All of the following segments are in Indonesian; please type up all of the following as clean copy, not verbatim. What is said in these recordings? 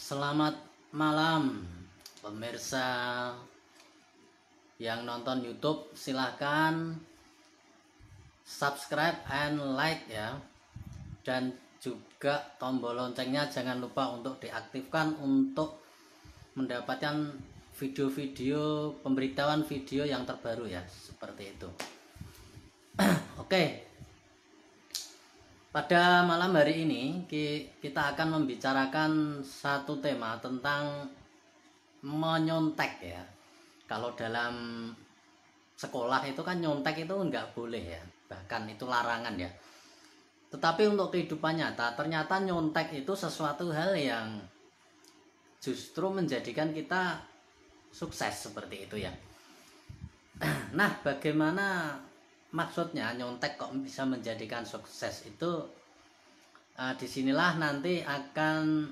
Selamat malam pemirsa yang nonton YouTube, silahkan subscribe and like ya, dan juga tombol loncengnya jangan lupa untuk diaktifkan untuk mendapatkan video-video pemberitahuan video yang terbaru ya, seperti itu. Oke, pada malam hari ini kita akan membicarakan satu tema tentang menyontek ya. Kalau dalam sekolah itu kan nyontek itu nggak boleh ya, bahkan itu larangan ya. Tetapi untuk kehidupan nyata ternyata nyontek itu sesuatu hal yang justru menjadikan kita sukses seperti itu ya. Nah, bagaimana maksudnya nyontek kok bisa menjadikan sukses itu? Disinilah nanti akan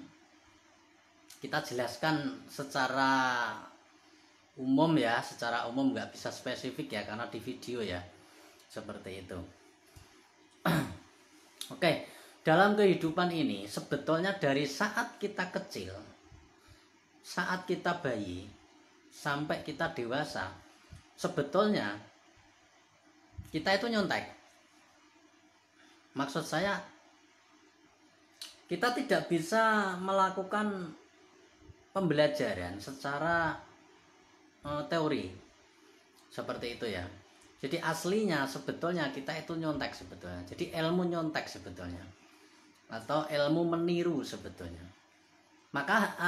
kita jelaskan secara umum ya, secara umum, nggak bisa spesifik ya karena di video ya, seperti itu. Oke, dalam kehidupan ini sebetulnya dari saat kita kecil, saat kita bayi sampai kita dewasa, sebetulnya kita itu nyontek. Maksud saya, kita tidak bisa melakukan pembelajaran secara teori seperti itu ya. Jadi aslinya sebetulnya kita itu nyontek sebetulnya. Jadi ilmu nyontek sebetulnya, atau ilmu meniru sebetulnya. Maka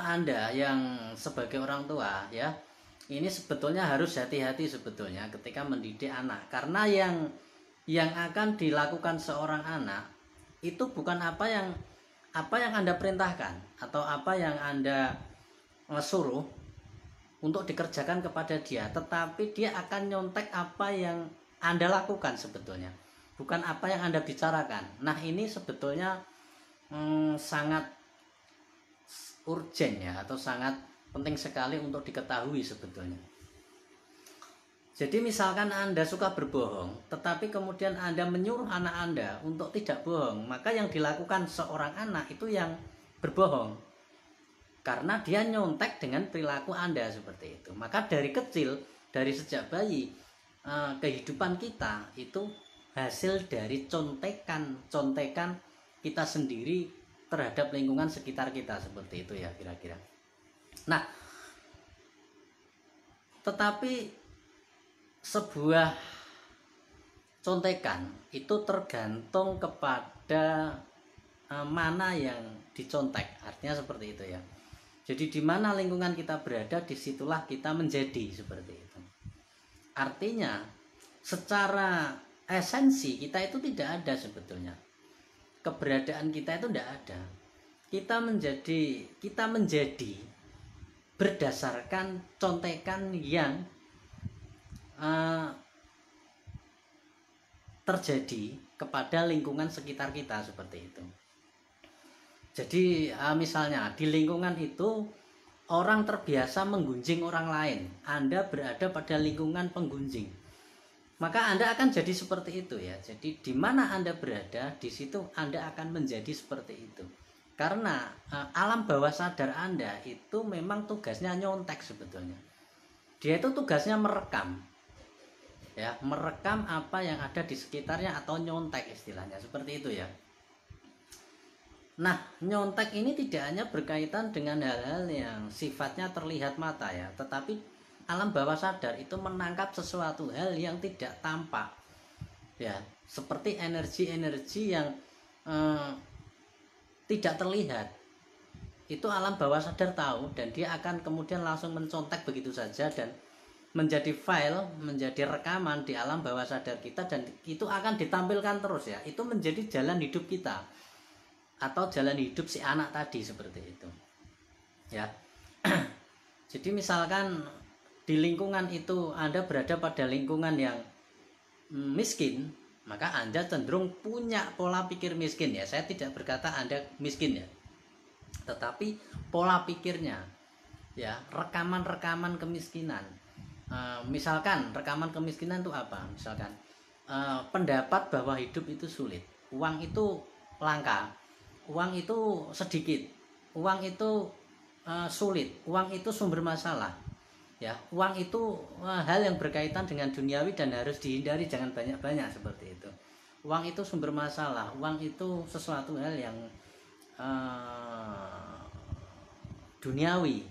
Anda yang sebagai orang tua ya, ini sebetulnya harus hati-hati sebetulnya ketika mendidik anak, karena yang akan dilakukan seorang anak itu bukan apa yang Anda perintahkan atau apa yang Anda suruh untuk dikerjakan kepada dia, tetapi dia akan nyontek apa yang Anda lakukan sebetulnya, bukan apa yang Anda bicarakan. Nah, ini sebetulnya sangat urgent ya, atau sangat penting sekali untuk diketahui sebetulnya. Jadi misalkan Anda suka berbohong, tetapi kemudian Anda menyuruh anak Anda untuk tidak bohong, maka yang dilakukan seorang anak itu yang berbohong, karena dia nyontek dengan perilaku Anda seperti itu. Maka dari kecil, dari sejak bayi, kehidupan kita itu hasil dari contekan kita sendiri terhadap lingkungan sekitar kita, seperti itu ya kira-kira. Nah, tetapi sebuah contekan itu tergantung kepada mana yang dicontek, artinya seperti itu ya. Jadi di mana lingkungan kita berada, disitulah kita menjadi seperti itu. Artinya secara esensi kita itu tidak ada sebetulnya. Keberadaan kita itu tidak ada. Kita menjadi berdasarkan contekan yang terjadi kepada lingkungan sekitar kita, seperti itu. Jadi misalnya di lingkungan itu orang terbiasa menggunjing orang lain, Anda berada pada lingkungan penggunjing, maka Anda akan jadi seperti itu ya. Jadi di mana Anda berada, di situ Anda akan menjadi seperti itu. Karena alam bawah sadar Anda itu memang tugasnya nyontek sebetulnya. Dia itu tugasnya merekam ya, merekam apa yang ada di sekitarnya, atau nyontek istilahnya, seperti itu ya. Nah, nyontek ini tidak hanya berkaitan dengan hal-hal yang sifatnya terlihat mata ya, tetapi alam bawah sadar itu menangkap sesuatu hal yang tidak tampak ya, seperti energi-energi yang tidak terlihat. Itu alam bawah sadar tahu, dan dia akan kemudian langsung mencontek begitu saja dan menjadi file, menjadi rekaman di alam bawah sadar kita, dan itu akan ditampilkan terus ya. Itu menjadi jalan hidup kita, atau jalan hidup si anak tadi, seperti itu ya. Jadi misalkan di lingkungan itu Anda berada pada lingkungan yang miskin, maka Anda cenderung punya pola pikir miskin ya. Saya tidak berkata Anda miskin ya, tetapi pola pikirnya ya, rekaman-rekaman kemiskinan. Misalkan rekaman kemiskinan itu apa? Misalkan pendapat bahwa hidup itu sulit, uang itu langka, uang itu sedikit, uang itu sulit, uang itu sumber masalah. Ya, uang itu hal yang berkaitan dengan duniawi dan harus dihindari, jangan banyak-banyak seperti itu. Uang itu sumber masalah, uang itu sesuatu hal yang duniawi.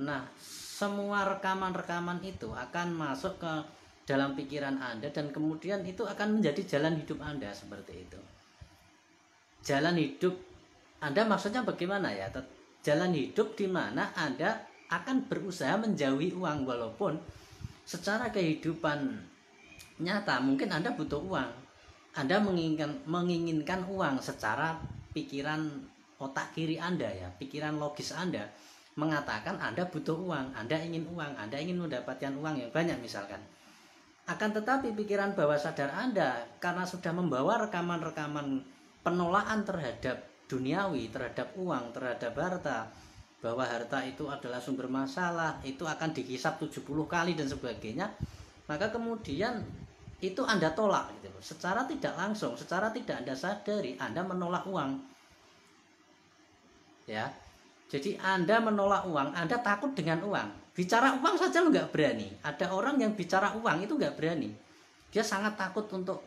Nah, semua rekaman-rekaman itu akan masuk ke dalam pikiran Anda dan kemudian itu akan menjadi jalan hidup Anda seperti itu. Jalan hidup Anda maksudnya bagaimana ya? Jalan hidup di mana Anda akan berusaha menjauhi uang, walaupun secara kehidupan nyata mungkin Anda butuh uang. Anda menginginkan uang secara pikiran otak kiri Anda ya, pikiran logis Anda mengatakan Anda butuh uang, Anda ingin uang, Anda ingin mendapatkan uang yang banyak misalkan. Akan tetapi pikiran bawah sadar Anda karena sudah membawa rekaman-rekaman penolakan terhadap duniawi, terhadap uang, terhadap harta, bahwa harta itu adalah sumber masalah, itu akan dihisap 70 kali dan sebagainya, maka kemudian itu Anda tolak gitu. Secara tidak langsung, secara tidak Anda sadari, Anda menolak uang. Ya. Jadi Anda menolak uang, Anda takut dengan uang. Bicara uang saja lo nggak berani. Ada orang yang bicara uang itu nggak berani. Dia sangat takut untuk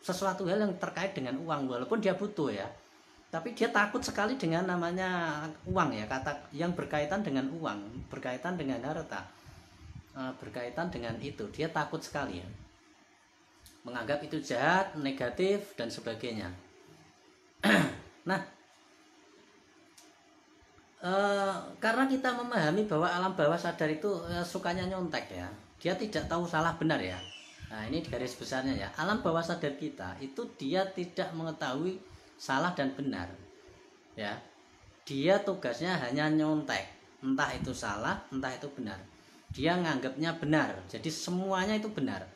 sesuatu hal yang terkait dengan uang, walaupun dia butuh ya. Tapi dia takut sekali dengan namanya uang ya, kata yang berkaitan dengan uang, berkaitan dengan harta, berkaitan dengan itu, dia takut sekali ya, menganggap itu jahat, negatif dan sebagainya. Nah, karena kita memahami bahwa alam bawah sadar itu sukanya nyontek ya, dia tidak tahu salah benar ya. Nah, ini garis besarnya ya, alam bawah sadar kita itu dia tidak mengetahui salah dan benar ya, dia tugasnya hanya nyontek, entah itu salah entah itu benar, dia nganggapnya benar, jadi semuanya itu benar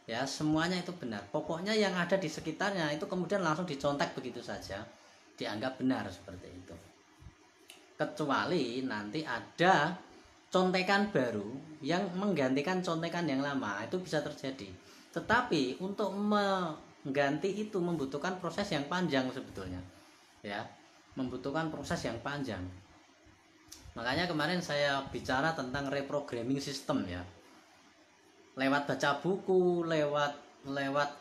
ya, semuanya itu benar, pokoknya yang ada di sekitarnya itu kemudian langsung dicontek begitu saja, dianggap benar seperti itu. Kecuali nanti ada contekan baru yang menggantikan contekan yang lama, itu bisa terjadi, tetapi untuk mengganti itu membutuhkan proses yang panjang sebetulnya ya, membutuhkan proses yang panjang. Makanya kemarin saya bicara tentang reprogramming system ya, lewat baca buku, lewat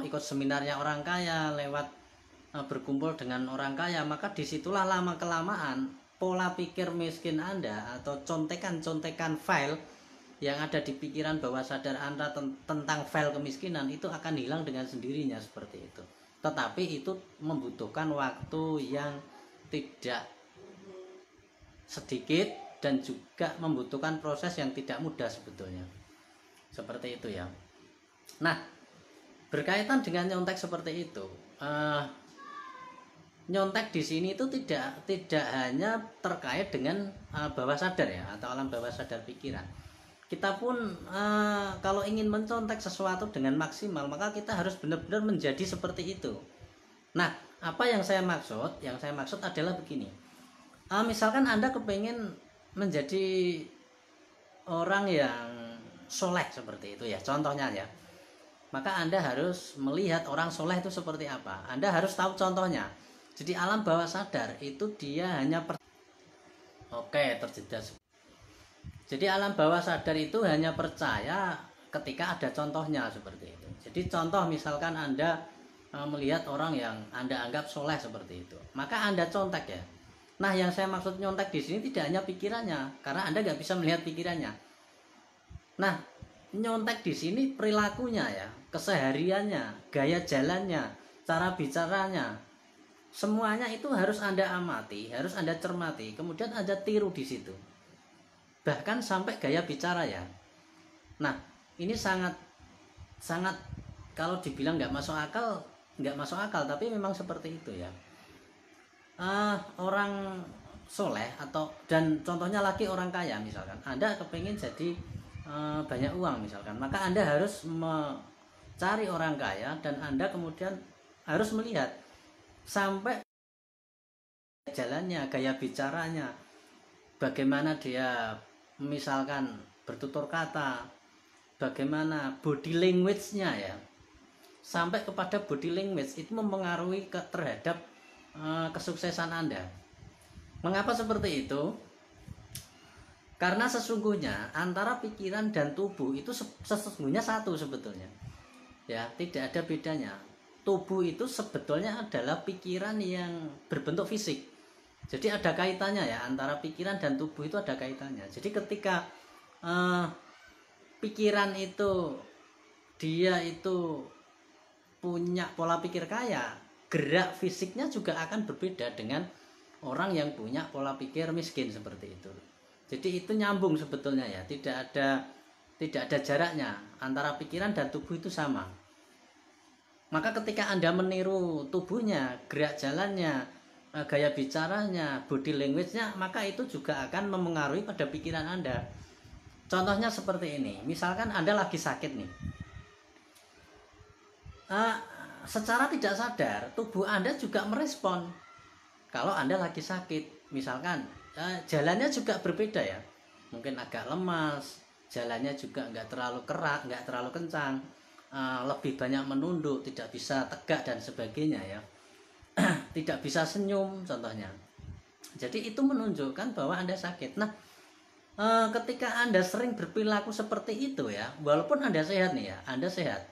ikut seminarnya orang kaya, lewat berkumpul dengan orang kaya, maka disitulah lama kelamaan pola pikir miskin Anda atau contekan-contekan file yang ada di pikiran bawah sadar Anda tentang file kemiskinan itu akan hilang dengan sendirinya seperti itu. Tetapi itu membutuhkan waktu yang tidak sedikit dan juga membutuhkan proses yang tidak mudah sebetulnya. Seperti itu ya. Nah, berkaitan dengan nyontek seperti itu, nyontek di sini itu tidak hanya terkait dengan bawah sadar ya, atau alam bawah sadar pikiran. Kita pun kalau ingin mencontek sesuatu dengan maksimal, maka kita harus benar-benar menjadi seperti itu. Nah, apa yang saya maksud? Yang saya maksud adalah begini. Misalkan Anda kepengen menjadi orang yang soleh seperti itu ya, contohnya ya. Maka Anda harus melihat orang soleh itu seperti apa. Anda harus tahu contohnya. Jadi alam bawah sadar itu dia hanya terjeda. Jadi alam bawah sadar itu hanya percaya ketika ada contohnya seperti itu. Jadi contoh misalkan Anda melihat orang yang Anda anggap soleh seperti itu, maka Anda contek ya. Nah, yang saya maksud nyontek di sini tidak hanya pikirannya, karena Anda nggak bisa melihat pikirannya. Nah, nyontek di sini perilakunya ya, kesehariannya, gaya jalannya, cara bicaranya, semuanya itu harus Anda amati, harus Anda cermati, kemudian Anda tiru di situ. Bahkan sampai gaya bicara ya. Nah, ini sangat kalau dibilang nggak masuk akal, tapi memang seperti itu ya. Orang soleh dan contohnya lagi orang kaya misalkan, Anda kepingin jadi banyak uang misalkan, maka Anda harus mencari orang kaya dan Anda kemudian harus melihat sampai jalannya, gaya bicaranya, bagaimana dia misalkan bertutur kata, bagaimana body language-nya ya, sampai kepada body language itu mempengaruhi terhadap kesuksesan Anda. Mengapa seperti itu? Karena sesungguhnya antara pikiran dan tubuh itu sesungguhnya satu sebetulnya. Ya, tidak ada bedanya. Tubuh itu sebetulnya adalah pikiran yang berbentuk fisik. Jadi ada kaitannya ya, antara pikiran dan tubuh itu ada kaitannya. Jadi ketika pikiran itu dia itu punya pola pikir kaya, gerak fisiknya juga akan berbeda dengan orang yang punya pola pikir miskin seperti itu. Jadi itu nyambung sebetulnya ya, tidak ada jaraknya, antara pikiran dan tubuh itu sama. Maka ketika Anda meniru tubuhnya, gerak jalannya, gaya bicaranya, body language-nya, maka itu juga akan memengaruhi pada pikiran Anda. Contohnya seperti ini, misalkan Anda lagi sakit nih, secara tidak sadar tubuh Anda juga merespon. Kalau Anda lagi sakit, misalkan jalannya juga berbeda ya, mungkin agak lemas, jalannya juga nggak terlalu keras, nggak terlalu kencang, lebih banyak menunduk, tidak bisa tegak dan sebagainya ya, tidak bisa senyum contohnya. Jadi itu menunjukkan bahwa Anda sakit. Nah, ketika Anda sering berperilaku seperti itu ya, walaupun Anda sehat nih ya, Anda sehat,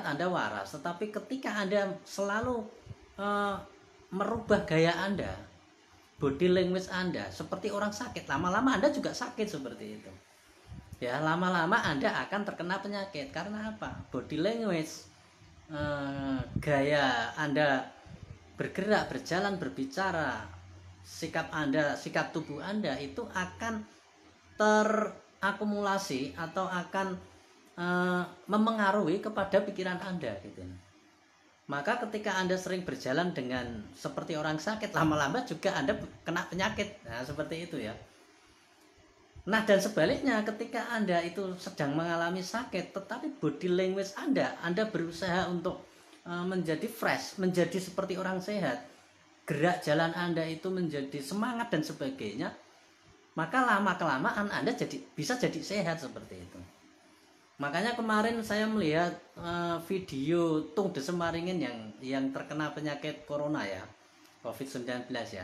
Anda waras, tetapi ketika Anda selalu merubah gaya Anda, body language Anda seperti orang sakit, lama-lama Anda juga sakit seperti itu. Ya, lama-lama Anda akan terkena penyakit. Karena apa? Body language, gaya Anda bergerak, berjalan, berbicara, sikap Anda, sikap tubuh Anda itu akan terakumulasi atau akan memengaruhi kepada pikiran Anda gitu. Maka ketika Anda sering berjalan dengan seperti orang sakit, lama-lama juga Anda kena penyakit. Nah, seperti itu ya. Nah, dan sebaliknya ketika Anda itu sedang mengalami sakit, tetapi body language Anda berusaha untuk menjadi fresh, menjadi seperti orang sehat, gerak jalan Anda itu menjadi semangat dan sebagainya, maka lama-kelamaan Anda bisa jadi sehat seperti itu. Makanya kemarin saya melihat video Tung Desemaringin yang terkena penyakit corona ya, COVID-19 ya.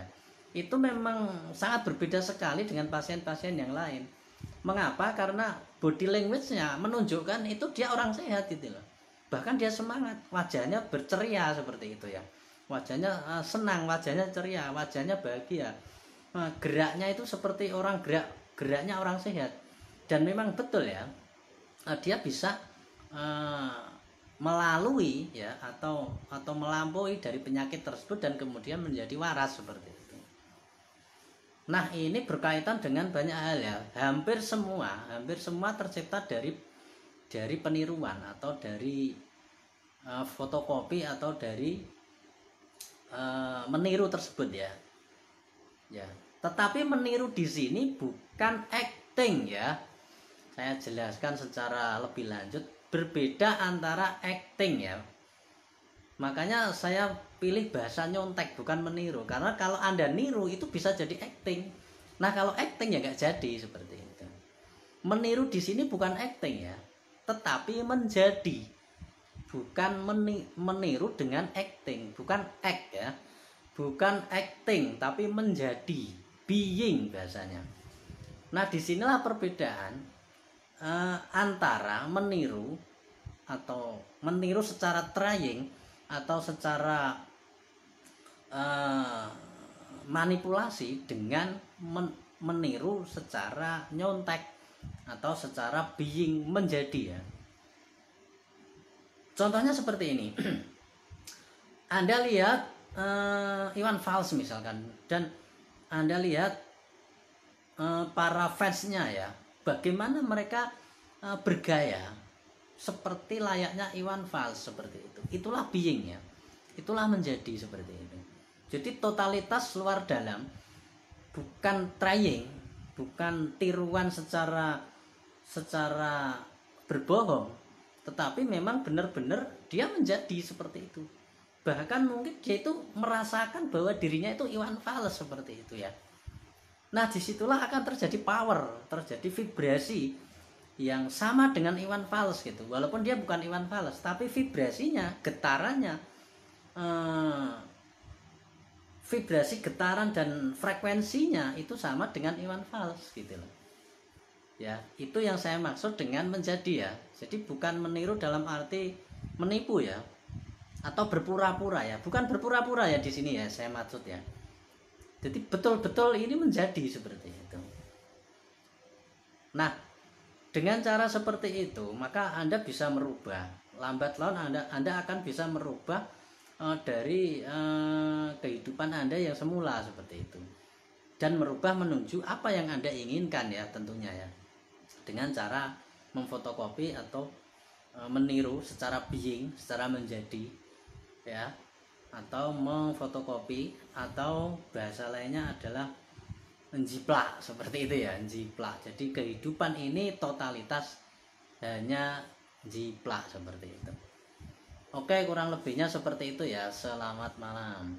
Itu memang sangat berbeda sekali dengan pasien-pasien yang lain. Mengapa? Karena body language-nya menunjukkan itu dia orang sehat gitu loh. Bahkan dia semangat, wajahnya berceria seperti itu ya. Wajahnya senang, wajahnya ceria, wajahnya bahagia. Geraknya itu seperti orang geraknya orang sehat. Dan memang betul ya, dia bisa melalui ya atau melampaui dari penyakit tersebut dan kemudian menjadi waras seperti itu. Nah, ini berkaitan dengan banyak hal ya. Hampir semua tercipta dari peniruan atau dari fotokopi atau dari meniru tersebut ya. Ya, tetapi meniru di sini bukan acting ya. Saya jelaskan secara lebih lanjut, berbeda antara acting ya. Makanya saya pilih bahasa nyontek bukan meniru, karena kalau Anda niru itu bisa jadi acting. Nah, kalau acting ya nggak jadi seperti itu. Meniru di sini bukan acting ya, tetapi menjadi. Bukan meniru dengan acting, bukan act ya. Bukan acting tapi menjadi, being bahasanya. Nah, disinilah perbedaan antara meniru atau meniru secara trying atau secara manipulasi dengan meniru secara nyontek atau secara being, menjadi ya. Contohnya seperti ini. Anda lihat Iwan Fals misalkan, dan Anda lihat para fansnya ya, bagaimana mereka bergaya seperti layaknya Iwan Fals seperti itu. Itulah being ya. Itulah menjadi seperti itu. Jadi totalitas luar dalam, bukan trying, bukan tiruan secara berbohong, tetapi memang benar-benar dia menjadi seperti itu. Bahkan mungkin dia itu merasakan bahwa dirinya itu Iwan Fals seperti itu ya. Nah, disitulah akan terjadi power, terjadi vibrasi yang sama dengan Iwan Fals gitu. Walaupun dia bukan Iwan Fals, tapi vibrasinya, getarannya, vibrasi, getaran dan frekuensinya itu sama dengan iwan fals gitu loh. Ya, itu yang saya maksud dengan menjadi ya. Jadi bukan meniru dalam arti menipu ya, atau berpura-pura ya. Bukan berpura-pura ya di sini ya saya maksud ya. Jadi betul-betul ini menjadi seperti itu. Nah, dengan cara seperti itu maka Anda bisa merubah. Lambat laun Anda akan bisa merubah dari kehidupan Anda yang semula seperti itu. Dan merubah menuju apa yang Anda inginkan ya tentunya ya. Dengan cara memfotokopi atau meniru secara being, secara menjadi ya, atau memfotokopi, atau bahasa lainnya adalah menjiplak seperti itu ya, menjiplak. Jadi kehidupan ini totalitas hanya jiplak seperti itu. Oke, kurang lebihnya seperti itu ya. Selamat malam.